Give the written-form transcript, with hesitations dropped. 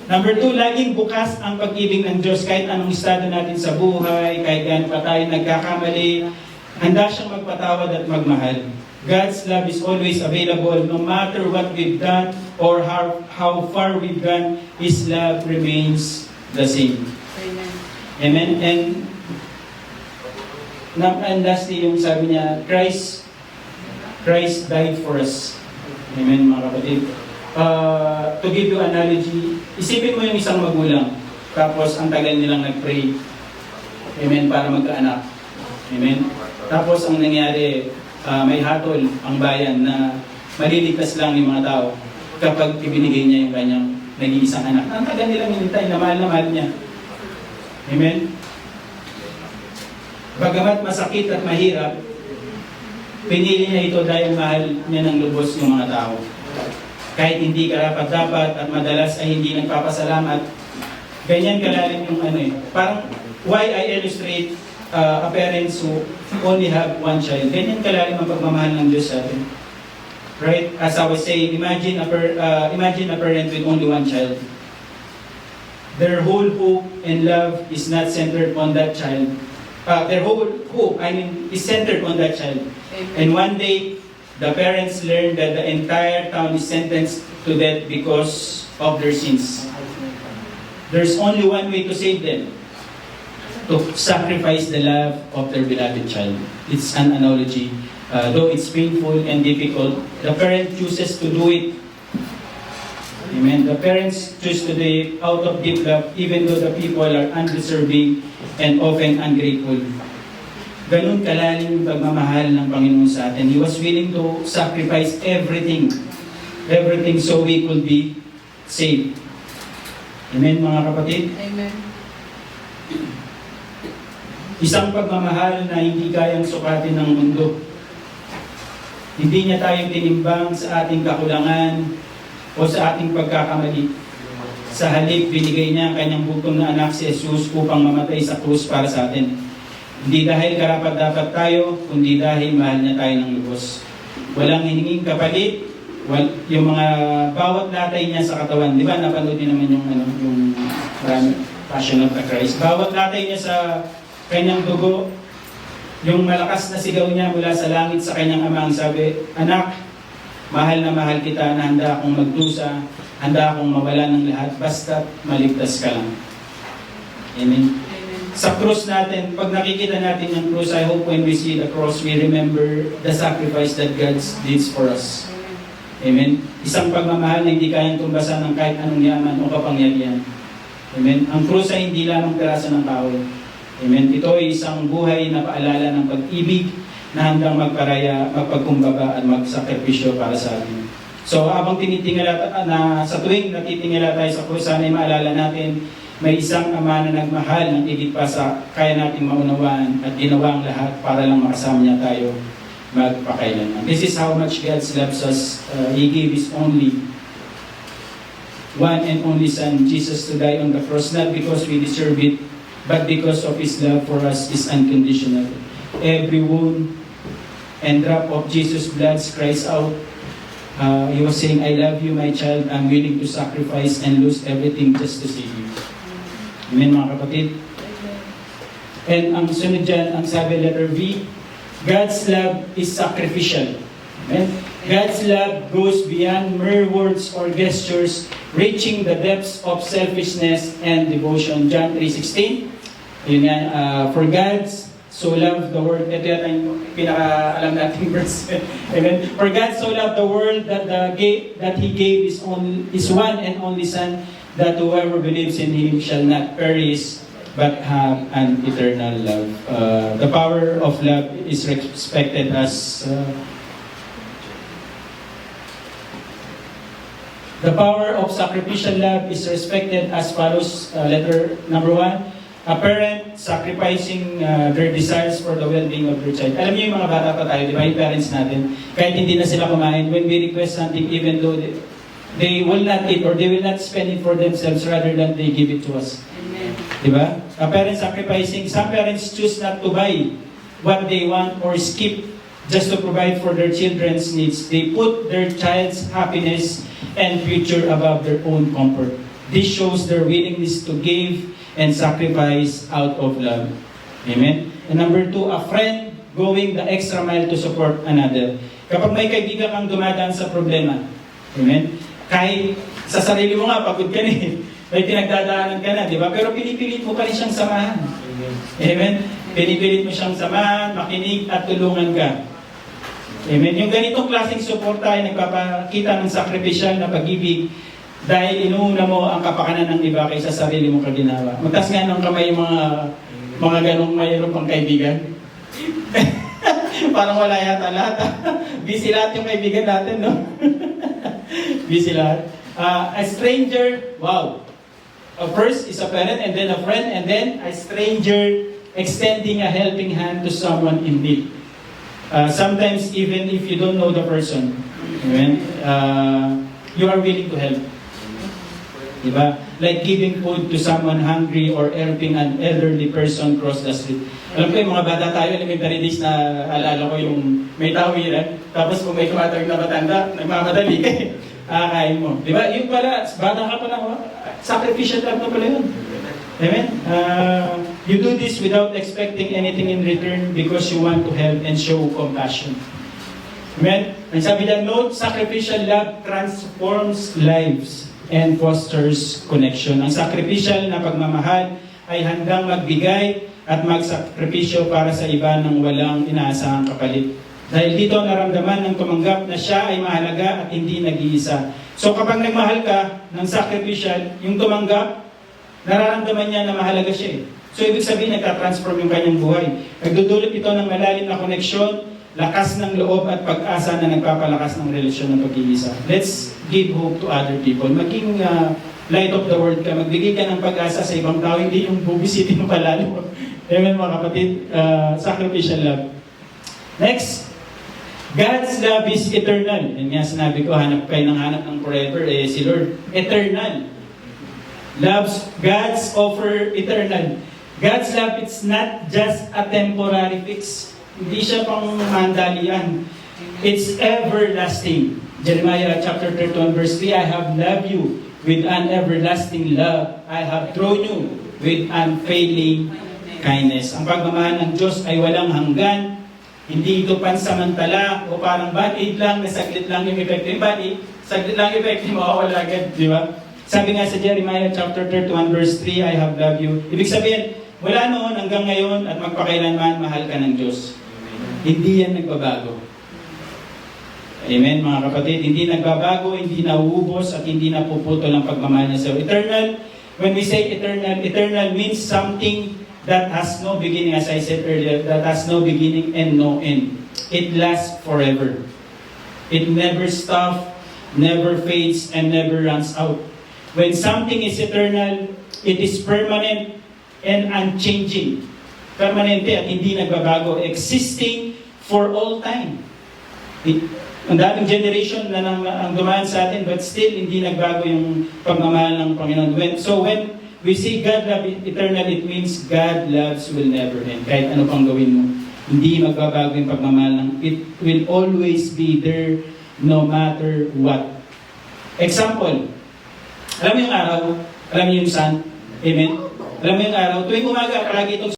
Number 2, laging bukas ang pag-ibig ng Diyos kahit anong estado natin sa buhay, kahit gaano pa tayo nagkakamali, handa siyang magpatawad at magmahal. God's love is always available no matter what we've done or how far we've gone. His love remains the same. Amen. Amen. And lastly, yung sabi niya, Christ died for us. Amen, mga kapatid. To give you analogy, isipin mo yung isang magulang, tapos ang tagal nilang nag-pray, amen, para magkaanak. Amen. Tapos ang nangyari, may hatol ang bayan na maliligtas lang yung mga tao kapag ibinigay niya yung kanyang nag-iisang anak. Ang tagal nilang hinintay, na mahal niya. Amen. Bagamat masakit at mahirap, pinili niya ito dahil mahal niya ng lubos yung mga tao. Kahit hindi karapat-dapat at madalas ay hindi nagpapasalamat, ganyan kalalim yung parang why I illustrate a parents who only have one child. Ganyan kalalim ang pagmamahal ng Diyos sa atin. Right? As I was saying, imagine a parent with only one child. Their whole hope and love is not centered on that child. Their whole hope, is centered on that child. Amen. And one day, the parents learned that the entire town is sentenced to death because of their sins. There's only one way to save them: to sacrifice the love of their beloved child. It's an analogy. Though it's painful and difficult, the parent chooses to do it. Amen. The parents choose to do it out of deep love, even though the people are undeserving and often ungrateful. Ganun kalalim yung pagmamahal ng Panginoon sa atin. He was willing to sacrifice everything so we could be saved. Amen, mga kapatid? Amen. Isang pagmamahal na hindi kayang sukatin ng mundo. Hindi niya tayo tinimbang sa ating kakulangan o sa ating pagkakamali. Sa halip, binigay niya ang kanyang bugtong na anak si Jesus upang mamatay sa krus para sa atin. Hindi dahil karapat-dapat tayo, kundi dahil mahal niya tayo ng lubos. Walang hininging kapalit, yung mga bawat latay niya sa katawan. Di ba, napanood niyo naman yung Passion of the Christ. Bawat latay niya sa kanyang dugo, yung malakas na sigaw niya mula sa langit sa kanyang ama, ang sabi, "Anak, mahal na mahal kita, na handa akong magdusa, handa akong mawala ng lahat, basta't maligtas ka lang." Amen. Sa cross natin, pag nakikita natin yung cross, I hope when we see the cross, we remember the sacrifice that God did for us. Amen. Isang pagmamahal na hindi kayang tumbasan ng kahit anong yaman o kapangyarihan. Amen. Ang cross ay hindi lamang piraso ng kahoy. Amen. Ito ay isang buhay na paalala ng pag-ibig na handang magparaya, magpagkumbaba at magsakripisyo para sa atin. So, habang tinitingala na sa tuwing natitingala tayo sa cross, sana ay maalala natin, may isang ama na nagmahal ng higit pa sa kaya nating maunawaan at ginawa ang lahat para lang makasama niya tayo magpakailanman. This is how much God loves us. He gave His only one and only Son, Jesus, to die on the cross, not because we deserve it, but because of His love for us is unconditional. Every wound and drop of Jesus' blood cries out. He was saying, "I love you, my child. I'm willing to sacrifice and lose everything just to save you." Amen, mga kapatid. And ang sunod dyan, ang sabi letter V, God's love is sacrificial. Amen? God's love goes beyond mere words or gestures, reaching the depths of selfishness and devotion. John 3:16. Yun nga, for God so loved the world. Ito yata yung pinaka-alam nating verse. Amen? For God so loved the world that He gave His one and only Son, that whoever believes in Him shall not perish, but have an eternal love. The power of love is respected as the power of sacrificial love is respected as follows. Letter number 1, a parent sacrificing their desires for the well-being of their child. Alam niyo yung mga bata pa tayo, di ba? Yung parents natin, kahit hindi na sila kumain, when we request something, even though they will not eat or they will not spend it for themselves rather than they give it to us. Amen. Diba? A parent sacrificing. Some parents choose not to buy what they want or skip just to provide for their children's needs. They put their child's happiness and future above their own comfort. This shows their willingness to give and sacrifice out of love. Amen? And number 2, a friend going the extra mile to support another. Kapag may kaibigan kang dumadaan sa problema, amen? Kahit sa sarili mo nga, pagod ka na eh. May pinagdadaanan ka na, di ba? Pero pinipilit mo pa rin siyang samahan. Amen? Pinipilit mo siyang samahan, makinig at tulungan ka. Amen? Yung ganitong klaseng suporta ay nagpapakita ng sakripisyal na pag-ibig dahil inuuna mo ang kapakanan ng iba kaysa sarili mong kaginawa. Magtas nga ng kamay yung mga ganong mayroon pang kaibigan. Parang wala yata lahat. Busy lahat yung kaibigan natin, no? Busy lahat. A stranger, wow. First is a parent, and then a friend, and then a stranger extending a helping hand to someone in need. Sometimes even if you don't know the person, amen, you are willing to help. Diba? Like giving food to someone hungry or helping an elderly person cross the street. Alam ko yung mga bata tayo, elementary days na alala ko yung may tawiran, tapos kung may tumatawid na matanda, nagmamadali ka kain mo. Diba? Yung pala, bata ka pala, sacrificial love na pala yun. Amen? You do this without expecting anything in return because you want to help and show compassion. Amen? Ang sabi lang, note, sacrificial love transforms lives and fosters connection. Ang sacrificial na pagmamahal ay handang magbigay at magsakripisyo para sa iba ng walang inaasahang kapalit. Dahil dito naramdaman ng tumanggap na siya ay mahalaga at hindi nag-iisa. So kapag nagmahal ka ng sacrificial, yung tumanggap, nararamdaman niya na mahalaga siya. So ibig sabihin, nagtatransform yung kanyang buhay. Nagdudulot ito ng malalim na koneksyon, lakas ng loob at pag-asa na nagpapalakas ng relasyon ng pag-iisa. Let's give hope to other people. Maging light of the world ka. Magbigay ka ng pag-asa sa ibang tao, hindi yung bubisitin mo palalo. Amen mga kapatid, sacrificial love. Next, God's love is eternal. Yan nga sinabi ko, hanap kayo ng hanap ng forever, si Lord. Eternal. God's offer eternal. God's love, it's not just a temporary fix. Hindi siya pang mandalian. It's everlasting. Jeremiah chapter 31 verse 3, I have loved you with an everlasting love. I have drawn you with unfailing kindness. Ang pagmamahal ng Diyos ay walang hanggan. Hindi ito pansamantala o parang bad-aid lang, na saglit lang yung effect. Yung bad-aid, saglit lang yung effect, mawawala agad. Di ba? Sabi nga sa Jeremiah chapter 31 verse 3, I have loved you. Ibig sabihin, wala noon hanggang ngayon at magpakailanman, mahal ka ng Diyos. Hindi yan nagbabago. Amen, mga kapatid. Hindi nagbabago, hindi nauubos, at hindi napuputol ang pagmamahal niya sa eternal. When we say eternal, eternal means something that has no beginning, as I said earlier, that has no beginning and no end. It lasts forever. It never stops, never fades, and never runs out. When something is eternal, it is permanent and unchanging. Permanente at hindi nagbabago, existing for all time. Ang daming generation na ang dumaan sa atin, but still hindi nagbago yung pagmamahal ng Panginoon. When we say God love eternal, it means God loves will never end. Kahit ano pang gawin mo, hindi magbabago yung pagmamahal ng, it will always be there no matter what. Example, alam mo yung araw, alam mo yung sun, amen? Alam mo yung araw, tuwing umaga, palagi itong